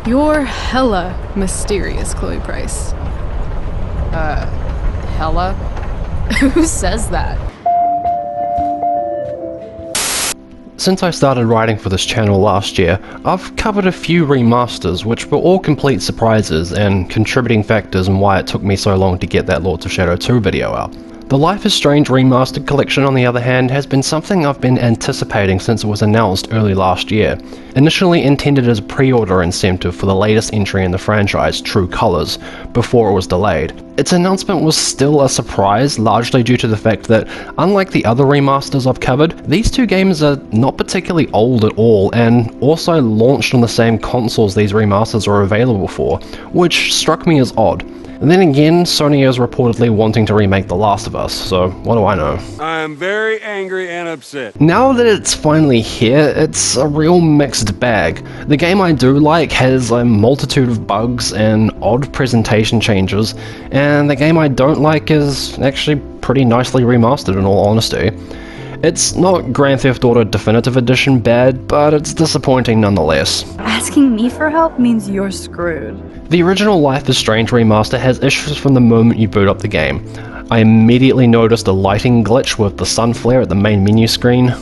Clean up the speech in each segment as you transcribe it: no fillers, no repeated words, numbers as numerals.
You're hella mysterious, Chloe Price. Hella? Who says that? Since I started writing for this channel last year, I've covered a few remasters which were all complete surprises and contributing factors in why it took me so long to get that Lords of Shadow 2 video out. The Life is Strange Remastered Collection, on the other hand, has been something I've been anticipating since it was announced early last year. Initially intended as a pre-order incentive for the latest entry in the franchise, True Colors, before it was delayed. Its announcement was still a surprise, largely due to the fact that, unlike the other remasters I've covered, these two games are not particularly old at all, and also launched on the same consoles these remasters are available for, which struck me as odd. And then again, Sony is reportedly wanting to remake The Last of Us, so what do I know? I'm very angry and upset. Now that it's finally here, it's a real mixed bag. The game I do like has a multitude of bugs and odd presentation changes, and the game I don't like is actually pretty nicely remastered in all honesty. It's not Grand Theft Auto Definitive Edition bad, but it's disappointing nonetheless. Asking me for help means you're screwed. The original Life is Strange remaster has issues from the moment you boot up the game. I immediately noticed a lighting glitch with the sun flare at the main menu screen.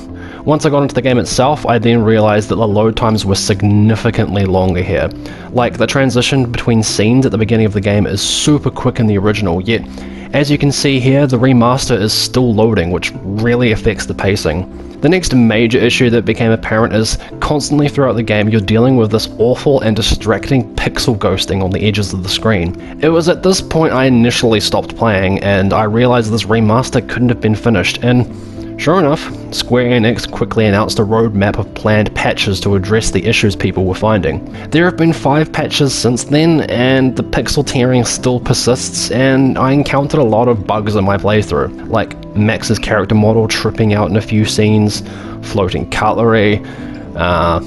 Once I got into the game itself, I then realized that the load times were significantly longer here. Like, the transition between scenes at the beginning of the game is super quick in the original, yet as you can see here, the remaster is still loading, which really affects the pacing. The next major issue that became apparent is constantly throughout the game you're dealing with this awful and distracting pixel ghosting on the edges of the screen. It was at this point I initially stopped playing, and I realized this remaster couldn't have been finished, and sure enough, Square Enix quickly announced a roadmap of planned patches to address the issues people were finding. There have been 5 patches since then, and the pixel tearing still persists, and I encountered a lot of bugs in my playthrough, like Max's character model tripping out in a few scenes, floating cutlery,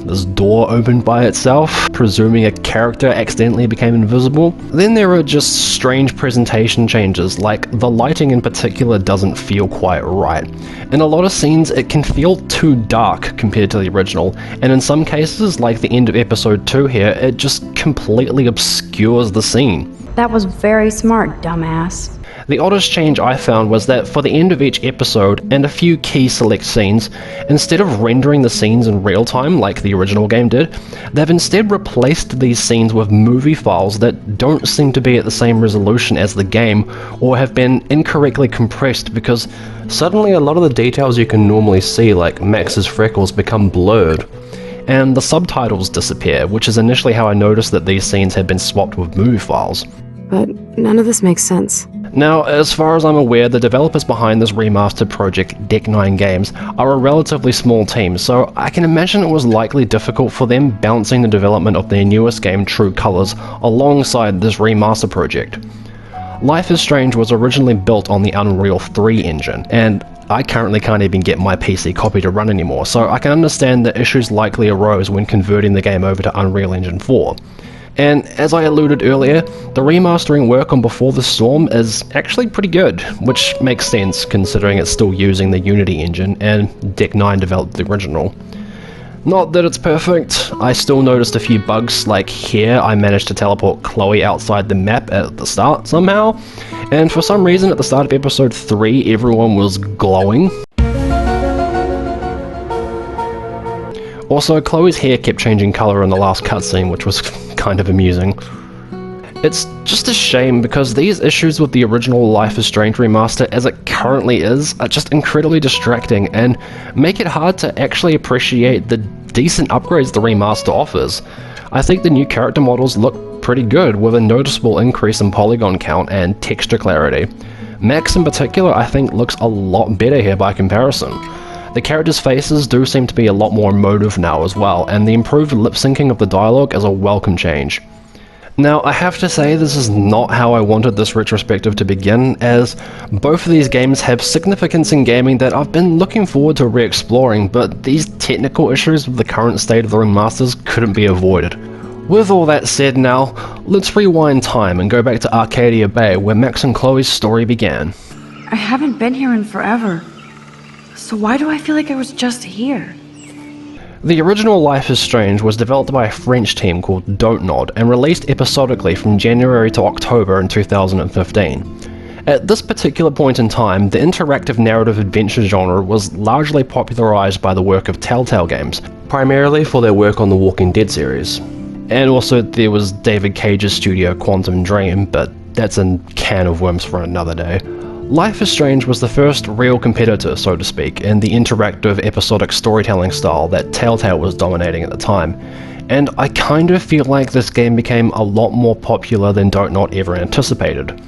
this door opened by itself, presuming a character accidentally became invisible. Then there are just strange presentation changes, like the lighting in particular doesn't feel quite right. In a lot of scenes it can feel too dark compared to the original, and in some cases, like the end of episode 2 here, it just completely obscures the scene. That was very smart, dumbass. The oddest change I found was that for the end of each episode and a few key select scenes, instead of rendering the scenes in real time like the original game did, they've instead replaced these scenes with movie files that don't seem to be at the same resolution as the game, or have been incorrectly compressed because suddenly a lot of the details you can normally see, like Max's freckles, become blurred. And the subtitles disappear, which is initially how I noticed that these scenes had been swapped with movie files. But none of this makes sense. Now, as far as I'm aware, the developers behind this remastered project, Deck 9 Games, are a relatively small team, so I can imagine it was likely difficult for them balancing the development of their newest game, True Colors, alongside this remaster project. Life is Strange was originally built on the Unreal 3 engine, and I currently can't even get my PC copy to run anymore, so I can understand that issues likely arose when converting the game over to Unreal Engine 4. And as I alluded earlier, the remastering work on Before the Storm is actually pretty good, which makes sense considering it's still using the Unity engine and Deck 9 developed the original. Not that it's perfect, I still noticed a few bugs, like here I managed to teleport Chloe outside the map at the start somehow, and for some reason at the start of episode 3 everyone was glowing. Also, Chloe's hair kept changing colour in the last cutscene, which was kind of amusing. It's just a shame because these issues with the original Life is Strange remaster as it currently is are just incredibly distracting and make it hard to actually appreciate the decent upgrades the remaster offers. I think the new character models look pretty good with a noticeable increase in polygon count and texture clarity. Max in particular I think looks a lot better here by comparison. The characters' faces do seem to be a lot more emotive now as well, and the improved lip syncing of the dialogue is a welcome change. Now, I have to say this is not how I wanted this retrospective to begin, as both of these games have significance in gaming that I've been looking forward to re-exploring, but these technical issues with the current state of the remasters couldn't be avoided. With all that said now, let's rewind time and go back to Arcadia Bay, where Max and Chloe's story began. I haven't been here in forever. So why do I feel like I was just here? The original Life is Strange was developed by a French team called Dontnod and released episodically from January to October in 2015. At this particular point in time, the interactive narrative adventure genre was largely popularized by the work of Telltale Games, primarily for their work on the Walking Dead series. And also there was David Cage's studio Quantum Dream, but that's a can of worms for another day. Life is Strange was the first real competitor, so to speak, in the interactive episodic storytelling style that Telltale was dominating at the time, and I kind of feel like this game became a lot more popular than Dontnod ever anticipated.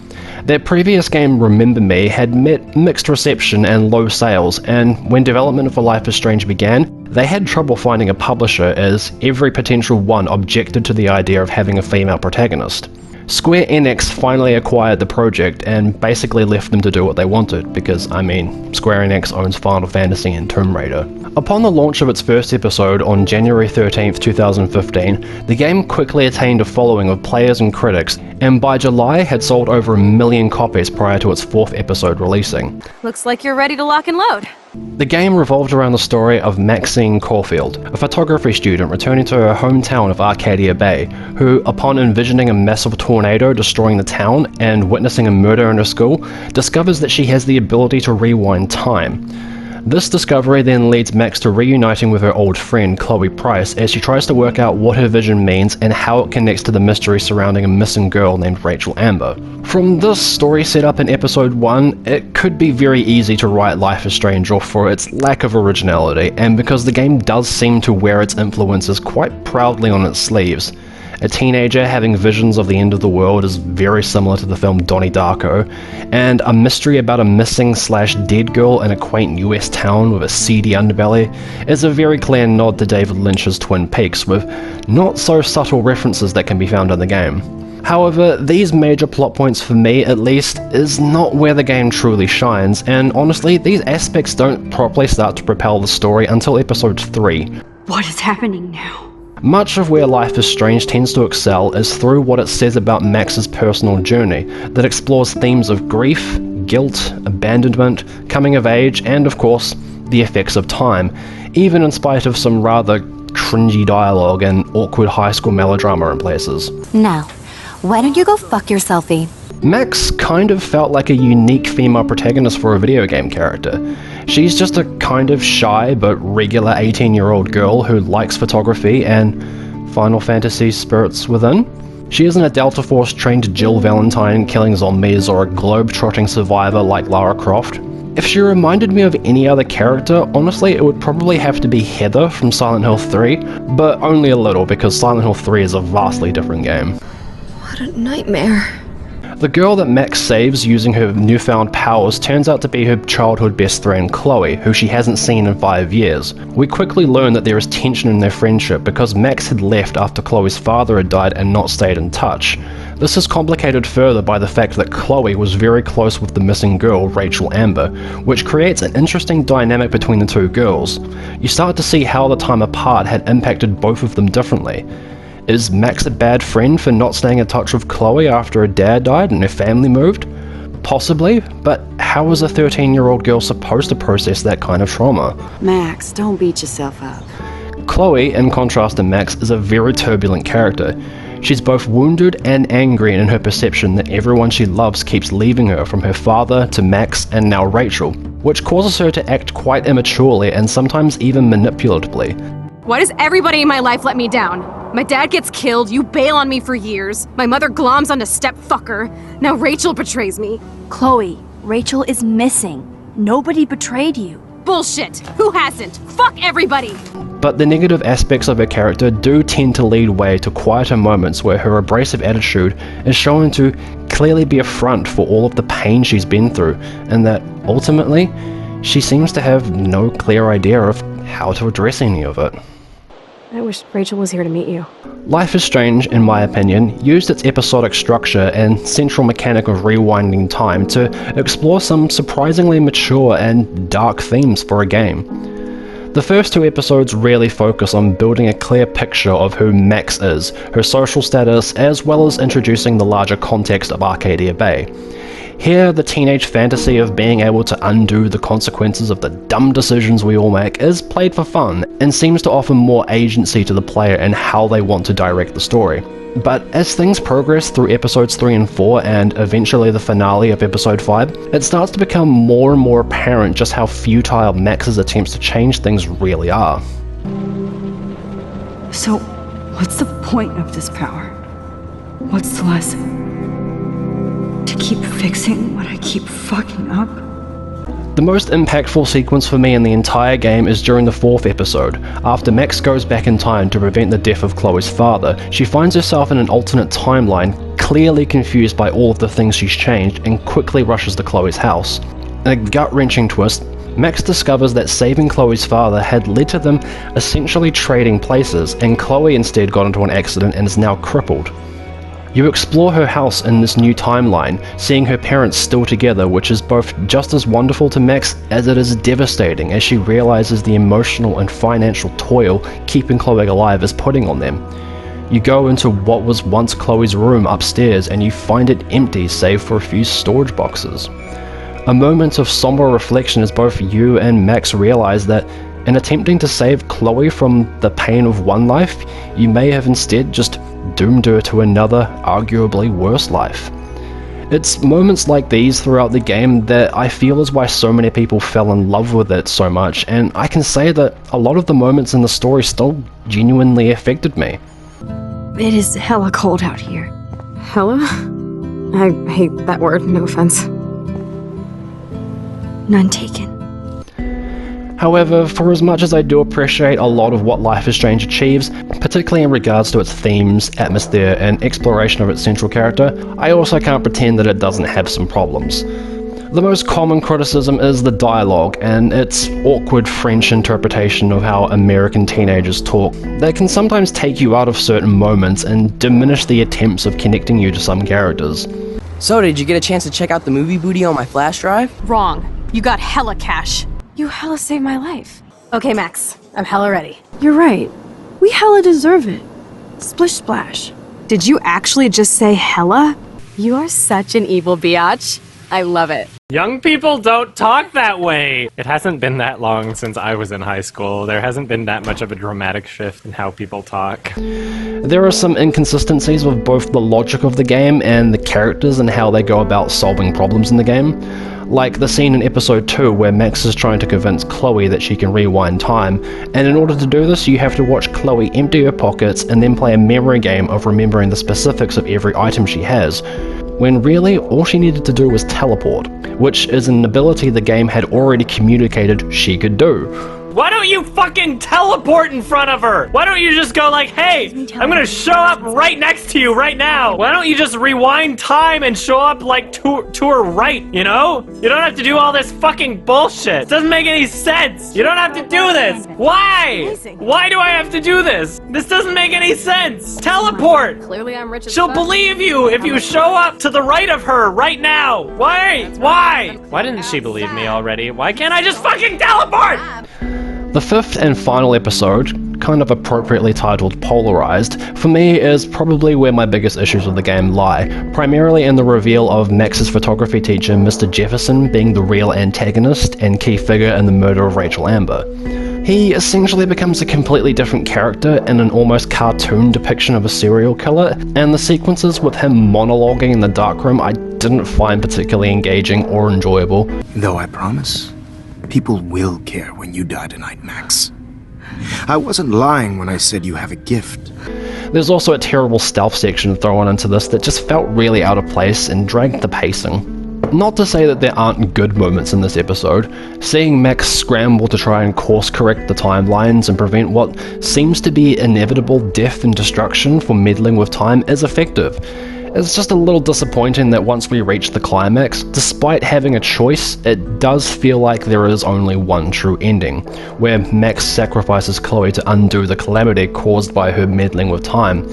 Their previous game, Remember Me, had met mixed reception and low sales, and when development for Life is Strange began, they had trouble finding a publisher as every potential one objected to the idea of having a female protagonist. Square Enix finally acquired the project and basically left them to do what they wanted, because, I mean, Square Enix owns Final Fantasy and Tomb Raider. Upon the launch of its first episode on January 13th, 2015, the game quickly attained a following of players and critics, and by July had sold over 1 million copies prior to its 4th episode releasing. Looks like you're ready to lock and load. The game revolved around the story of Maxine Caulfield, a photography student returning to her hometown of Arcadia Bay, who, upon envisioning a massive tornado destroying the town and witnessing a murder in her school, discovers that she has the ability to rewind time. This discovery then leads Max to reuniting with her old friend Chloe Price as she tries to work out what her vision means and how it connects to the mystery surrounding a missing girl named Rachel Amber. From this story setup in episode 1, it could be very easy to write Life is Strange off for its lack of originality, and because the game does seem to wear its influences quite proudly on its sleeves. A teenager having visions of the end of the world is very similar to the film Donnie Darko, and a mystery about a missing/dead girl in a quaint US town with a seedy underbelly is a very clear nod to David Lynch's Twin Peaks, with not so subtle references that can be found in the game. However, these major plot points, for me at least, is not where the game truly shines, and honestly, these aspects don't properly start to propel the story until episode 3. What is happening now? Much of where Life is Strange tends to excel is through what it says about Max's personal journey, that explores themes of grief, guilt, abandonment, coming of age, and of course, the effects of time, even in spite of some rather cringy dialogue and awkward high school melodrama in places. Now, why don't you go fuck yourselfie? Max kind of felt like a unique female protagonist for a video game character. She's just a kind of shy but regular 18-year-old girl who likes photography and Final Fantasy spirits within. She isn't a Delta Force trained Jill Valentine killing zombies or a globe-trotting survivor like Lara Croft. If she reminded me of any other character, honestly it would probably have to be Heather from Silent Hill 3, but only a little because Silent Hill 3 is a vastly different game. What a nightmare. The girl that Max saves using her newfound powers turns out to be her childhood best friend Chloe, who she hasn't seen in 5 years. We quickly learn that there is tension in their friendship because Max had left after Chloe's father had died and not stayed in touch. This is complicated further by the fact that Chloe was very close with the missing girl, Rachel Amber, which creates an interesting dynamic between the two girls. You start to see how the time apart had impacted both of them differently. Is Max a bad friend for not staying in touch with Chloe after her dad died and her family moved? Possibly, but how is a 13-year-old girl supposed to process that kind of trauma? Max, don't beat yourself up. Chloe, in contrast to Max, is a very turbulent character. She's both wounded and angry in her perception that everyone she loves keeps leaving her, from her father to Max and now Rachel, which causes her to act quite immaturely and sometimes even manipulatively. Why does everybody in my life let me down? My dad gets killed, you bail on me for years, my mother gloms onto stepfucker, now Rachel betrays me. Chloe, Rachel is missing. Nobody betrayed you. Bullshit! Who hasn't? Fuck everybody! But the negative aspects of her character do tend to lead way to quieter moments where her abrasive attitude is shown to clearly be a front for all of the pain she's been through, and that, ultimately, she seems to have no clear idea of how to address any of it. I wish Rachel was here to meet you. Life is Strange, in my opinion, used its episodic structure and central mechanic of rewinding time to explore some surprisingly mature and dark themes for a game. The first 2 episodes really focus on building a clear picture of who Max is, her social status, as well as introducing the larger context of Arcadia Bay. Here, the teenage fantasy of being able to undo the consequences of the dumb decisions we all make is played for fun, and seems to offer more agency to the player in how they want to direct the story. But as things progress through episodes 3 and 4 and eventually the finale of episode 5, it starts to become more and more apparent just how futile Max's attempts to change things really are. So, what's the point of this power? What's the lesson? To keep fixing what I keep fucking up? The most impactful sequence for me in the entire game is during the 4th episode. After Max goes back in time to prevent the death of Chloe's father, she finds herself in an alternate timeline, clearly confused by all of the things she's changed, and quickly rushes to Chloe's house. In a gut-wrenching twist, Max discovers that saving Chloe's father had led to them essentially trading places, and Chloe instead got into an accident and is now crippled. You explore her house in this new timeline, seeing her parents still together, which is both just as wonderful to Max as it is devastating as she realizes the emotional and financial toil keeping Chloe alive is putting on them. You go into what was once Chloe's room upstairs and you find it empty save for a few storage boxes. A moment of somber reflection as both you and Max realize that in attempting to save Chloe from the pain of one life, you may have instead just doomed her to another, arguably worse life. It's moments like these throughout the game that I feel is why so many people fell in love with it so much, and I can say that a lot of the moments in the story still genuinely affected me. It is hella cold out here. Hella? I hate that word, no offense. None taken. However, for as much as I do appreciate a lot of what Life is Strange achieves, particularly in regards to its themes, atmosphere, and exploration of its central character, I also can't pretend that it doesn't have some problems. The most common criticism is the dialogue, and its awkward French interpretation of how American teenagers talk that can sometimes take you out of certain moments and diminish the attempts of connecting you to some characters. So, did you get a chance to check out the movie booty on my flash drive? Wrong. You got hella cash. You hella saved my life. Okay, Max. I'm hella ready. You're right. We hella deserve it. Splish splash. Did you actually just say hella? You are such an evil biatch. I love it. Young people don't talk that way! It hasn't been that long since I was in high school. There hasn't been that much of a dramatic shift in how people talk. There are some inconsistencies with both the logic of the game and the characters and how they go about solving problems in the game. Like the scene in episode 2 where Max is trying to convince Chloe that she can rewind time, and in order to do this you have to watch Chloe empty her pockets and then play a memory game of remembering the specifics of every item she has, when really all she needed to do was teleport, which is an ability the game had already communicated she could do. Why don't you fucking teleport in front of her? Why don't you just go like, hey, I'm gonna show up right next to you right now. Why don't you just rewind time and show up like to her right, you know? You don't have to do all this fucking bullshit. It doesn't make any sense. You don't have to do this. Why? Why do I have to do this? This doesn't make any sense. Teleport. Clearly I'm rich as She'll fuck. believe you if you show up to the right of her right now. Why? Why? Why didn't she believe me already? Why can't I just fucking teleport? The 5th and final episode, kind of appropriately titled Polarized, for me is probably where my biggest issues with the game lie, primarily in the reveal of Max's photography teacher Mr. Jefferson being the real antagonist and key figure in the murder of Rachel Amber. He essentially becomes a completely different character in an almost cartoon depiction of a serial killer, and the sequences with him monologuing in the darkroom I didn't find particularly engaging or enjoyable. Though I promise, people will care when you die tonight, Max. I wasn't lying when I said you have a gift. There's also a terrible stealth section thrown into this that just felt really out of place and dragged the pacing. Not to say that there aren't good moments in this episode. Seeing Max scramble to try and course correct the timelines and prevent what seems to be inevitable death and destruction for meddling with time is effective. It's just a little disappointing that once we reach the climax, despite having a choice, it does feel like there is only one true ending, where Max sacrifices Chloe to undo the calamity caused by her meddling with time,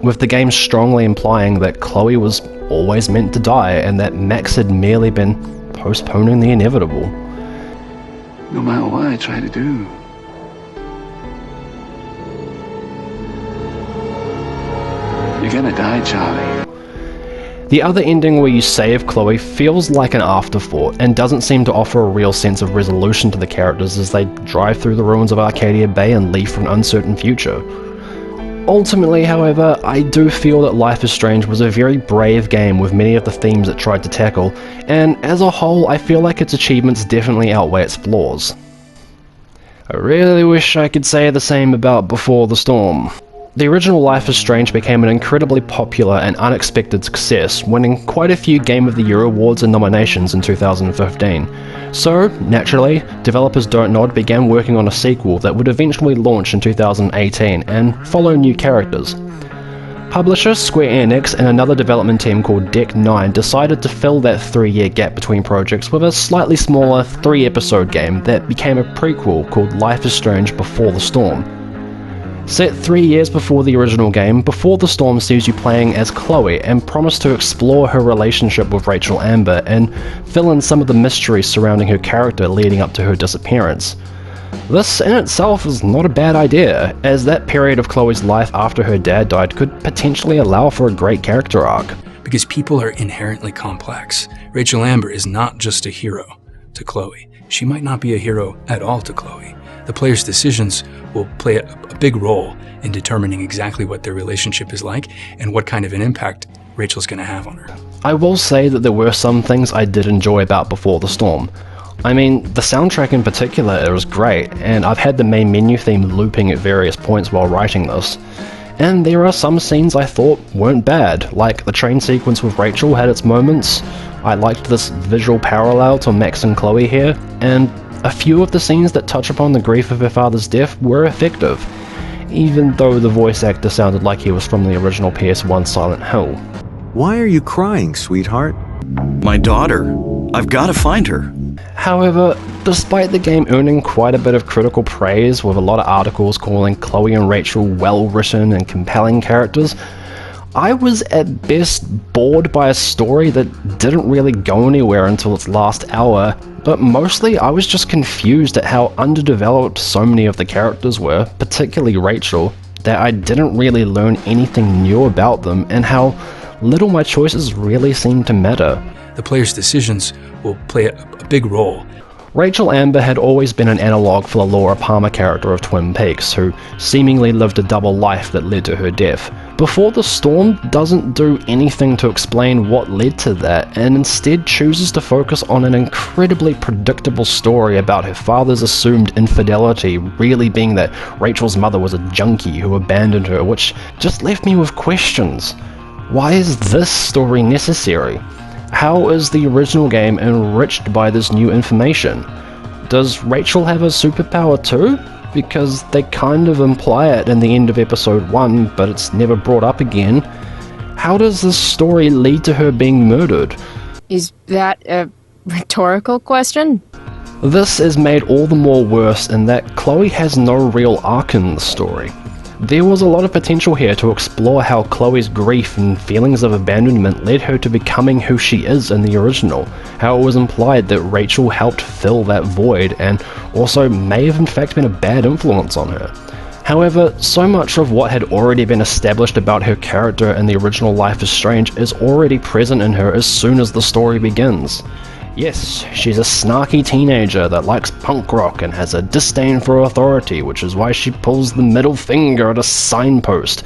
with the game strongly implying that Chloe was always meant to die and that Max had merely been postponing the inevitable. No matter what I try to do, you're gonna die, Charlie. The other ending where you save Chloe feels like an afterthought and doesn't seem to offer a real sense of resolution to the characters as they drive through the ruins of Arcadia Bay and leave for an uncertain future. Ultimately, however, I do feel that Life is Strange was a very brave game with many of the themes it tried to tackle, and as a whole I feel like its achievements definitely outweigh its flaws. I really wish I could say the same about Before the Storm. The original Life is Strange became an incredibly popular and unexpected success, winning quite a few Game of the Year awards and nominations in 2015. So, naturally, developers Don't Nod began working on a sequel that would eventually launch in 2018 and follow new characters. Publisher Square Enix and another development team called Deck 9 decided to fill that 3-year gap between projects with a slightly smaller 3-episode game that became a prequel called Life is Strange Before the Storm. Set 3 years before the original game, Before the Storm sees you playing as Chloe and promise to explore her relationship with Rachel Amber and fill in some of the mysteries surrounding her character leading up to her disappearance. This in itself is not a bad idea, as that period of Chloe's life after her dad died could potentially allow for a great character arc. Because people are inherently complex. Rachel Amber is not just a hero to Chloe. She might not be a hero at all to Chloe. The player's decisions will play a big role in determining exactly what their relationship is like and what kind of an impact Rachel's going to have on her. I will say that there were some things I did enjoy about Before the Storm. I mean, the soundtrack in particular was great, and I've had the main menu theme looping at various points while writing this. And there are some scenes I thought weren't bad, like the train sequence with Rachel had its moments. I liked this visual parallel to Max and Chloe here, and a few of the scenes that touch upon the grief of her father's death were effective, even though the voice actor sounded like he was from the original PS1 Silent Hill. Why are you crying, sweetheart? My daughter. I've got to find her. However, despite the game earning quite a bit of critical praise, with a lot of articles calling Chloe and Rachel well-written and compelling characters, I was at best bored by a story that didn't really go anywhere until its last hour, but mostly I was just confused at how underdeveloped so many of the characters were, particularly Rachel, that I didn't really learn anything new about them, and how little my choices really seemed to matter. The player's decisions will play a big role. Rachel Amber had always been an analogue for the Laura Palmer character of Twin Peaks, who seemingly lived a double life that led to her death. Before the Storm doesn't do anything to explain what led to that, and instead chooses to focus on an incredibly predictable story about her father's assumed infidelity really being that Rachel's mother was a junkie who abandoned her, which just left me with questions. Why is this story necessary? How is the original game enriched by this new information? Does Rachel have a superpower too? Because they kind of imply it in the end of episode 1, but it's never brought up again. How does this story lead to her being murdered? Is that a rhetorical question? This is made all the more worse in that Chloe has no real arc in the story. There was a lot of potential here to explore how Chloe's grief and feelings of abandonment led her to becoming who she is in the original, how it was implied that Rachel helped fill that void and also may have in fact been a bad influence on her. However, so much of what had already been established about her character in the original Life is Strange is already present in her as soon as the story begins. Yes, she's a snarky teenager that likes punk rock and has a disdain for authority, which is why she pulls the middle finger at a signpost.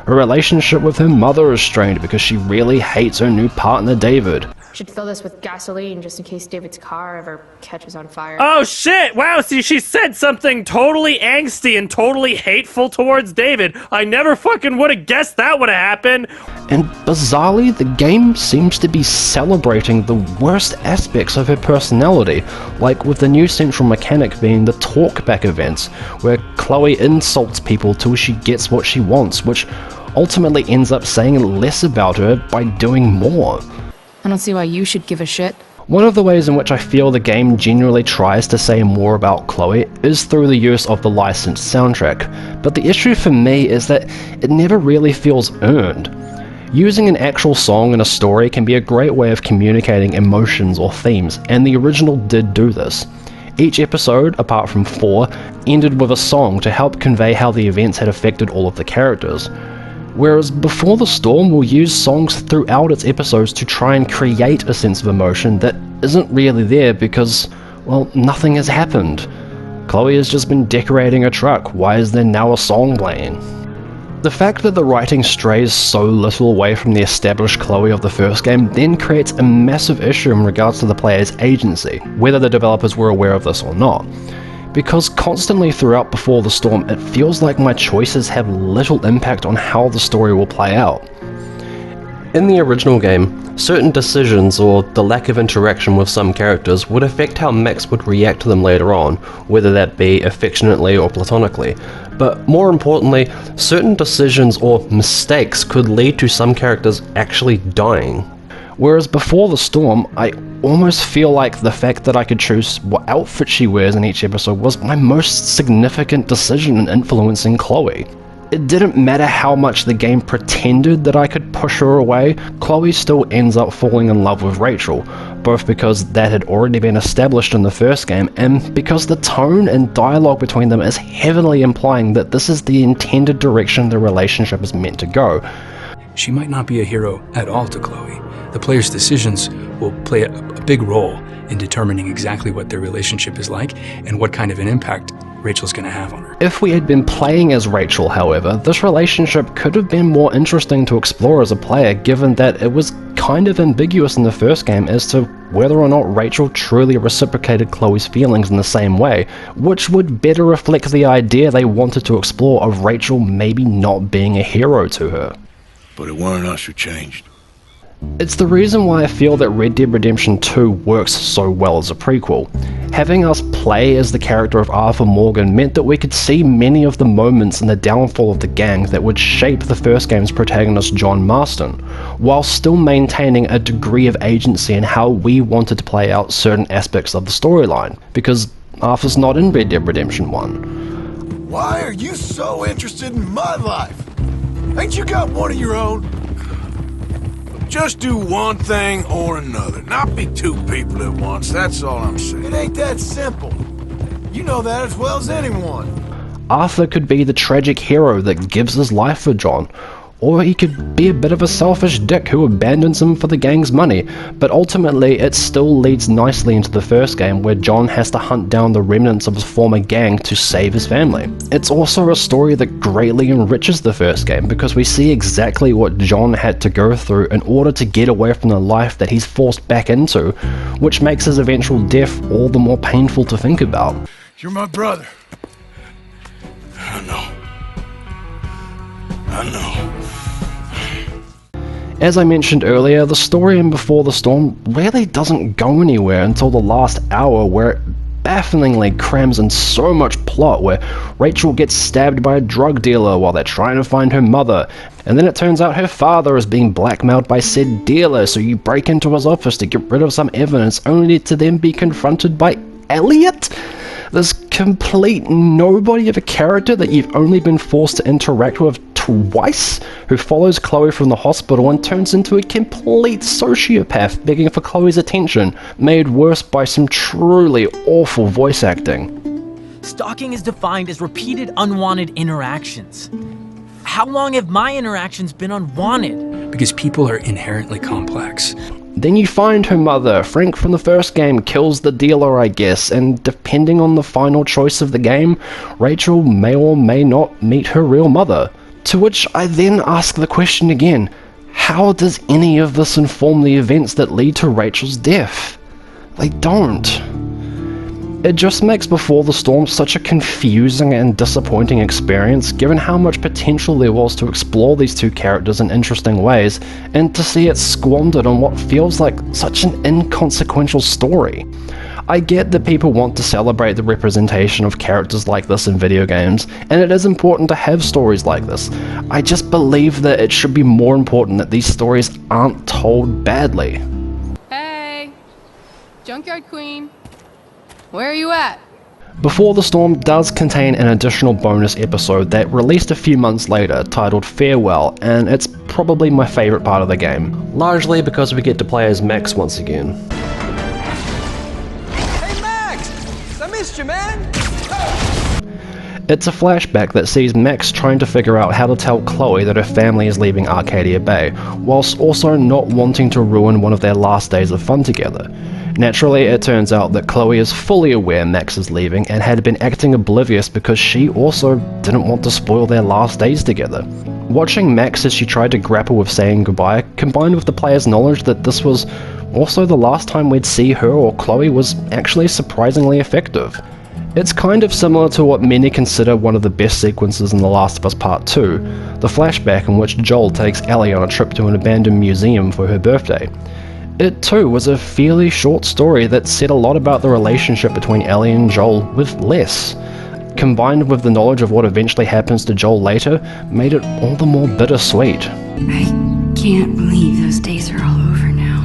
Her relationship with her mother is strained because she really hates her new partner David. Should fill this with gasoline just in case David's car ever catches on fire. Oh shit! Wow, see, she said something totally angsty and totally hateful towards David. I never fucking would have guessed that would have happened. And bizarrely, the game seems to be celebrating the worst aspects of her personality, like with the new central mechanic being the talkback events, where Chloe insults people till she gets what she wants, which ultimately ends up saying less about her by doing more. I don't see why you should give a shit. One of the ways in which I feel the game genuinely tries to say more about Chloe is through the use of the licensed soundtrack, but the issue for me is that it never really feels earned. Using an actual song in a story can be a great way of communicating emotions or themes, and the original did do this. Each episode, apart from 4, ended with a song to help convey how the events had affected all of the characters. Whereas Before the Storm will use songs throughout its episodes to try and create a sense of emotion that isn't really there because, well, nothing has happened. Chloe has just been decorating a truck, why is there now a song playing? The fact that the writing strays so little away from the established Chloe of the first game then creates a massive issue in regards to the player's agency, whether the developers were aware of this or not. Because constantly throughout Before the Storm, it feels like my choices have little impact on how the story will play out. In the original game, certain decisions or the lack of interaction with some characters would affect how Max would react to them later on, whether that be affectionately or platonically. But more importantly, certain decisions or mistakes could lead to some characters actually dying. Whereas Before the Storm, I almost feel like the fact that I could choose what outfit she wears in each episode was my most significant decision in influencing Chloe. It didn't matter how much the game pretended that I could push her away, Chloe still ends up falling in love with Rachel, both because that had already been established in the first game, and because the tone and dialogue between them is heavily implying that this is the intended direction the relationship is meant to go. She might not be a hero at all to Chloe. The player's decisions will play a big role in determining exactly what their relationship is like and what kind of an impact Rachel's going to have on her. If we had been playing as Rachel, however, this relationship could have been more interesting to explore as a player, given that it was kind of ambiguous in the first game as to whether or not Rachel truly reciprocated Chloe's feelings in the same way, which would better reflect the idea they wanted to explore of Rachel maybe not being a hero to her. But it weren't us who changed. It's the reason why I feel that Red Dead Redemption 2 works so well as a prequel. Having us play as the character of Arthur Morgan meant that we could see many of the moments in the downfall of the gang that would shape the first game's protagonist John Marston, while still maintaining a degree of agency in how we wanted to play out certain aspects of the storyline, because Arthur's not in Red Dead Redemption 1. Why are you so interested in my life? Ain't you got one of your own? Just do one thing or another, not be two people at once, that's all I'm saying. It ain't that simple. You know that as well as anyone. Arthur could be the tragic hero that gives his life for John, or he could be a bit of a selfish dick who abandons him for the gang's money, but ultimately it still leads nicely into the first game where John has to hunt down the remnants of his former gang to save his family. It's also a story that greatly enriches the first game because we see exactly what John had to go through in order to get away from the life that he's forced back into, which makes his eventual death all the more painful to think about. You're my brother. I know. I know. As I mentioned earlier, the story in Before the Storm really doesn't go anywhere until the last hour, where it bafflingly crams in so much plot, where Rachel gets stabbed by a drug dealer while they're trying to find her mother, and then it turns out her father is being blackmailed by said dealer, so you break into his office to get rid of some evidence, only to then be confronted by Elliot? This complete nobody of a character that you've only been forced to interact with twice, who follows Chloe from the hospital and turns into a complete sociopath begging for Chloe's attention, made worse by some truly awful voice acting. Stalking is defined as repeated unwanted interactions. How long have my interactions been unwanted? Because people are inherently complex. Then you find her mother. Frank from the first game kills the dealer, I guess, and depending on the final choice of the game, Rachel may or may not meet her real mother. To which I then ask the question again, how does any of this inform the events that lead to Rachel's death? They don't. It just makes Before the Storm such a confusing and disappointing experience, given how much potential there was to explore these two characters in interesting ways, and to see it squandered on what feels like such an inconsequential story. I get that people want to celebrate the representation of characters like this in video games, and it is important to have stories like this. I just believe that it should be more important that these stories aren't told badly. Hey, Junkyard Queen, where are you at? Before the Storm does contain an additional bonus episode that released a few months later, titled Farewell, and it's probably my favourite part of the game, largely because we get to play as Max once again. Hey Max! I missed you, man! It's a flashback that sees Max trying to figure out how to tell Chloe that her family is leaving Arcadia Bay, whilst also not wanting to ruin one of their last days of fun together. Naturally, it turns out that Chloe is fully aware Max is leaving and had been acting oblivious because she also didn't want to spoil their last days together. Watching Max as she tried to grapple with saying goodbye, combined with the player's knowledge that this was also the last time we'd see her or Chloe, was actually surprisingly effective. It's kind of similar to what many consider one of the best sequences in The Last of Us Part 2, the flashback in which Joel takes Ellie on a trip to an abandoned museum for her birthday. It too was a fairly short story that said a lot about the relationship between Ellie and Joel with less. Combined with the knowledge of what eventually happens to Joel later, made it all the more bittersweet. I can't believe those days are all over now.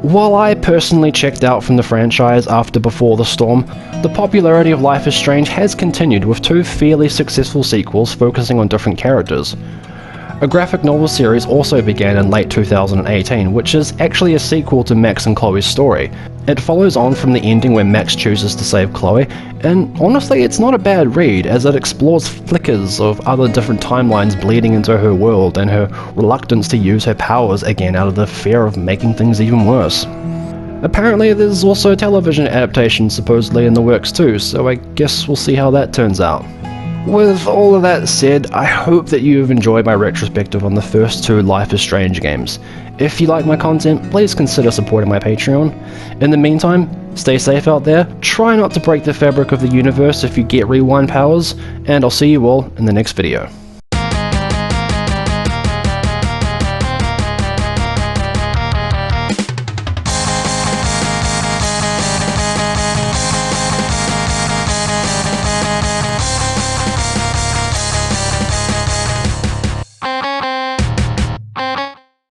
While I personally checked out from the franchise after Before the Storm, the popularity of Life is Strange has continued with 2 fairly successful sequels focusing on different characters. A graphic novel series also began in late 2018, which is actually a sequel to Max and Chloe's story. It follows on from the ending where Max chooses to save Chloe, and honestly it's not a bad read as it explores flickers of other different timelines bleeding into her world and her reluctance to use her powers again out of the fear of making things even worse. Apparently there's also a television adaptation supposedly in the works too, so I guess we'll see how that turns out. With all of that said, I hope that you have enjoyed my retrospective on the first 2 Life is Strange games. If you like my content, please consider supporting my Patreon. In the meantime, stay safe out there, try not to break the fabric of the universe if you get rewind powers, and I'll see you all in the next video.